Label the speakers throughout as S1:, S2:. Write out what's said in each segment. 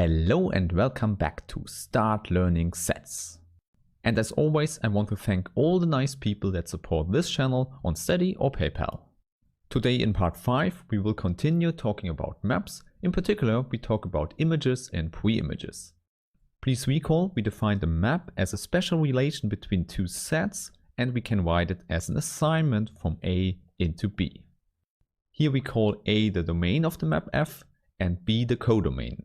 S1: Hello and welcome back to Start Learning Sets. And as always, I want to thank all the nice people that support this channel on Steady or PayPal. Today in part 5 we will continue talking about maps. In particular, we talk about images and preimages. Please recall we defined a map as a special relation between two sets, and we can write it as an assignment from A into B. Here we call A the domain of the map F and B the codomain.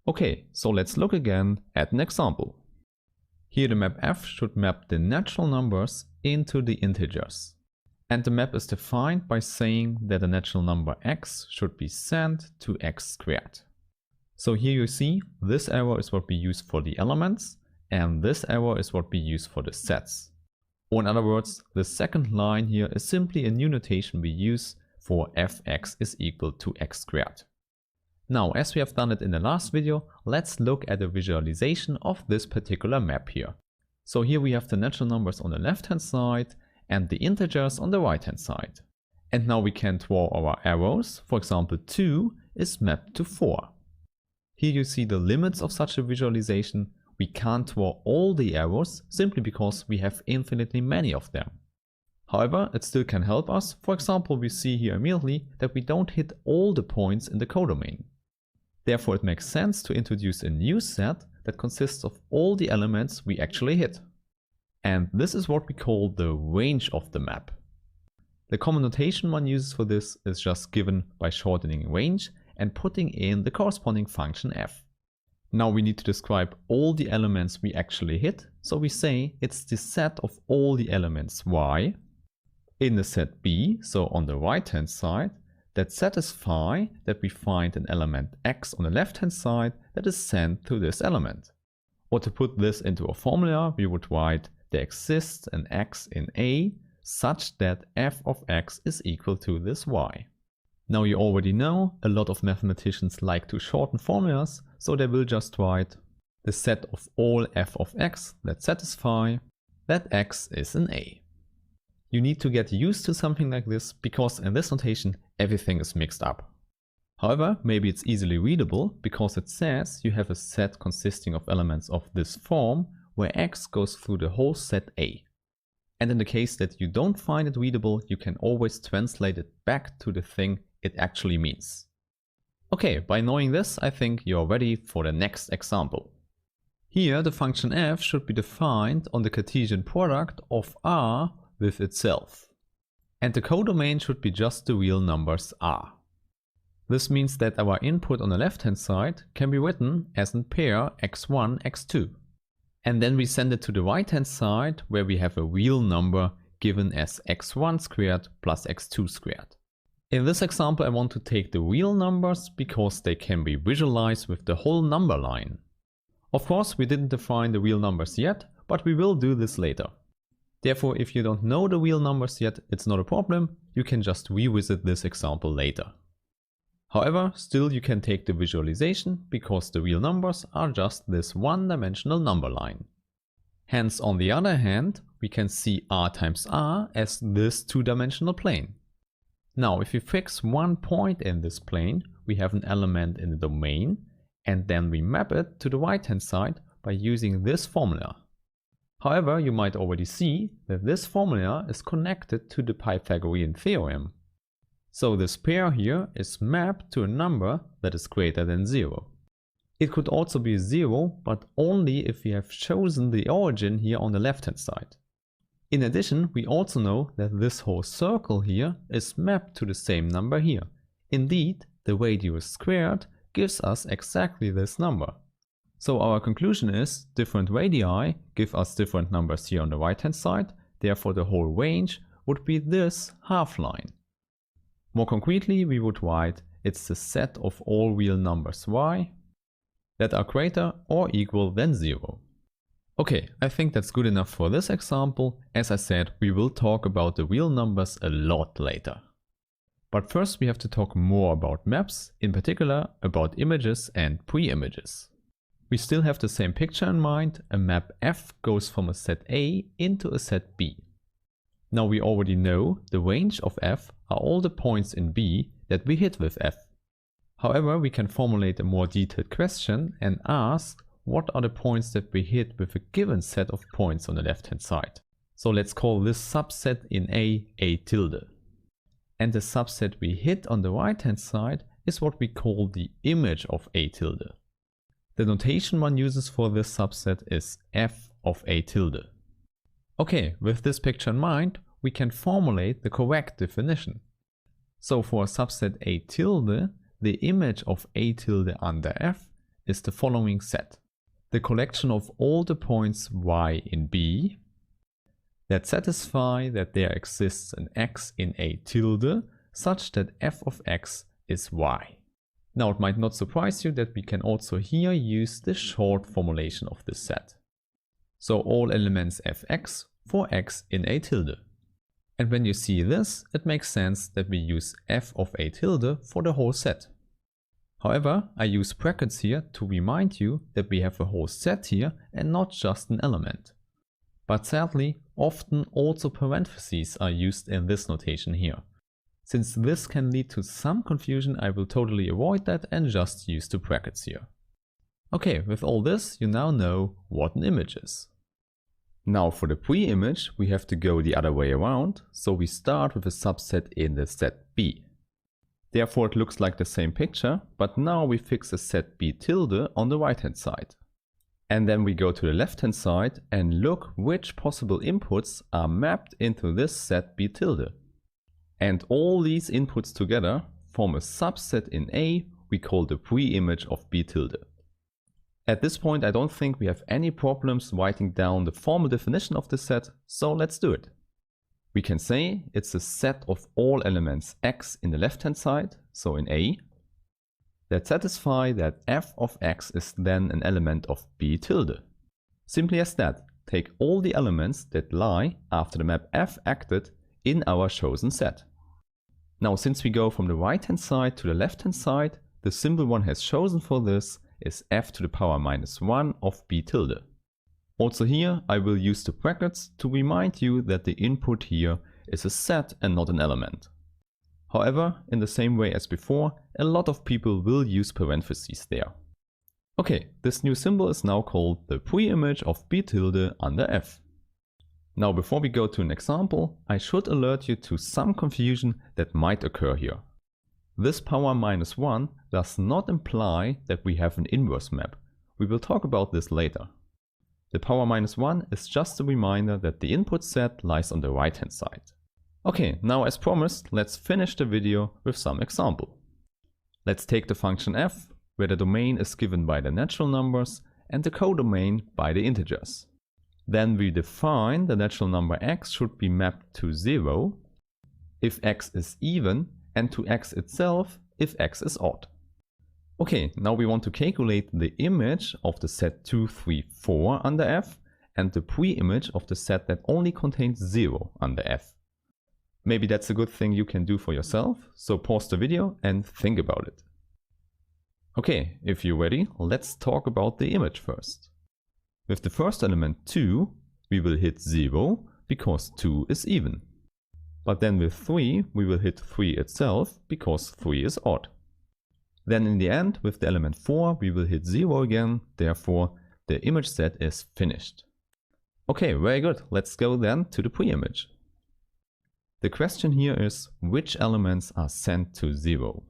S1: Okay, so let's look again at an example. Here the map F should map the natural numbers into the integers. And the map is defined by saying that the natural number x should be sent to x squared. So here you see this arrow is what we use for the elements and this arrow is what we use for the sets. Or in other words, the second line here is simply a new notation we use for fx is equal to x squared. Now, as we have done it in the last video, let's look at a visualization of this particular map here. So here we have the natural numbers on the left hand side and the integers on the right hand side. And now we can draw our arrows. For example, 2 is mapped to 4. Here you see the limits of such a visualization. We can't draw all the arrows simply because we have infinitely many of them. However, it still can help us. For example, we see here immediately that we don't hit all the points in the codomain. Therefore, it makes sense to introduce a new set that consists of all the elements we actually hit. And this is what we call the range of the map. The common notation one uses for this is just given by shortening range and putting in the corresponding function f. Now we need to describe all the elements we actually hit, so we say it's the set of all the elements y in the set B, so on the right hand side, that satisfy that we find an element x on the left hand side that is sent to this element. Or to put this into a formula, we would write there exists an x in A such that f of x is equal to this y. Now you already know a lot of mathematicians like to shorten formulas, so they will just write the set of all f of x that satisfy that x is in A. You need to get used to something like this because in this notation everything is mixed up. However, maybe it's easily readable because it says you have a set consisting of elements of this form where x goes through the whole set A. And in the case that you don't find it readable, you can always translate it back to the thing it actually means. Okay, by knowing this, I think you're ready for the next example. Here the function f should be defined on the Cartesian product of R with itself. And the codomain should be just the real numbers R. This means that our input on the left hand side can be written as a pair x1, x2. And then we send it to the right hand side where we have a real number given as x1 squared plus x2 squared. In this example I want to take the real numbers because they can be visualized with the whole number line. Of course we didn't define the real numbers yet, but we will do this later. Therefore, if you don't know the real numbers yet, it's not a problem, you can just revisit this example later. However, still you can take the visualization because the real numbers are just this one-dimensional number line. Hence, on the other hand, we can see r times r as this two-dimensional plane. Now, if we fix one point in this plane, we have an element in the domain, and then we map it to the right-hand side by using this formula. However, you might already see that this formula is connected to the Pythagorean theorem. So this pair here is mapped to a number that is greater than 0. It could also be 0, but only if we have chosen the origin here on the left hand side. In addition, we also know that this whole circle here is mapped to the same number here. Indeed, the radius squared gives us exactly this number. So our conclusion is different radii give us different numbers here on the right hand side, therefore the whole range would be this half line. More concretely, we would write it's the set of all real numbers y that are greater or equal than 0. Okay, I think that's good enough for this example. As I said, we will talk about the real numbers a lot later. But first we have to talk more about maps, in particular about images and preimages. We still have the same picture in mind. A map F goes from a set A into a set B. Now we already know the range of F are all the points in B that we hit with F. However, we can formulate a more detailed question and ask what are the points that we hit with a given set of points on the left hand side. So let's call this subset in A tilde. And the subset we hit on the right hand side is what we call the image of A tilde. The notation one uses for this subset is f of A tilde. Okay, with this picture in mind, we can formulate the correct definition. So for a subset A tilde, the image of A tilde under f is the following set. The collection of all the points y in B that satisfy that there exists an x in A tilde such that f of x is y. Now it might not surprise you that we can also here use the short formulation of this set. So all elements fx for x in A tilde. And when you see this, it makes sense that we use f of A tilde for the whole set. However, I use brackets here to remind you that we have a whole set here and not just an element. But sadly, often also parentheses are used in this notation here. Since this can lead to some confusion, I will totally avoid that and just use the brackets here. Okay, with all this, you now know what an image is. Now for the pre-image, we have to go the other way around, so we start with a subset in the set B. Therefore it looks like the same picture, but now we fix a set B tilde on the right hand side. And then we go to the left hand side and look which possible inputs are mapped into this set B tilde. And all these inputs together form a subset in A we call the pre-image of B tilde. At this point I don't think we have any problems writing down the formal definition of the set, so let's do it. We can say it's a set of all elements x in the left hand side, so in A, that satisfy that f of x is then an element of B tilde. Simply as that, take all the elements that lie after the map f acted in our chosen set. Now since we go from the right hand side to the left hand side, the symbol one has chosen for this is f to the power minus 1 of B tilde. Also here I will use the brackets to remind you that the input here is a set and not an element. However, in the same way as before, a lot of people will use parentheses there. Okay, this new symbol is now called the pre-image of B tilde under f. Now before we go to an example, I should alert you to some confusion that might occur here. This power minus 1 does not imply that we have an inverse map. We will talk about this later. The power minus 1 is just a reminder that the input set lies on the right hand side. Okay, now as promised, let's finish the video with some example. Let's take the function f, where the domain is given by the natural numbers and the codomain by the integers. Then we define the natural number x should be mapped to 0 if x is even and to x itself if x is odd. Okay, now we want to calculate the image of the set 2, 3, 4 under f and the pre-image of the set that only contains 0 under f. Maybe that's a good thing you can do for yourself, so pause the video and think about it. Okay, if you're ready, let's talk about the image first. With the first element 2, we will hit 0 because 2 is even. But then with 3, we will hit 3 itself because 3 is odd. Then in the end, with the element 4, we will hit 0 again, therefore the image set is finished. Okay, very good. Let's go then to the pre-image. The question here is, which elements are sent to 0?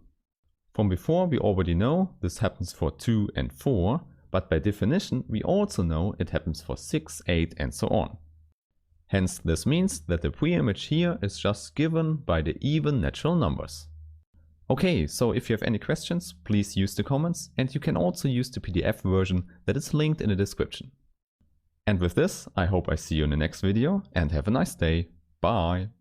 S1: From before we already know this happens for 2 and 4, but by definition we also know it happens for 6, 8 and so on. Hence this means that the pre-image here is just given by the even natural numbers. Okay, so if you have any questions, please use the comments, and you can also use the PDF version that is linked in the description. And with this, I hope I see you in the next video and have a nice day. Bye!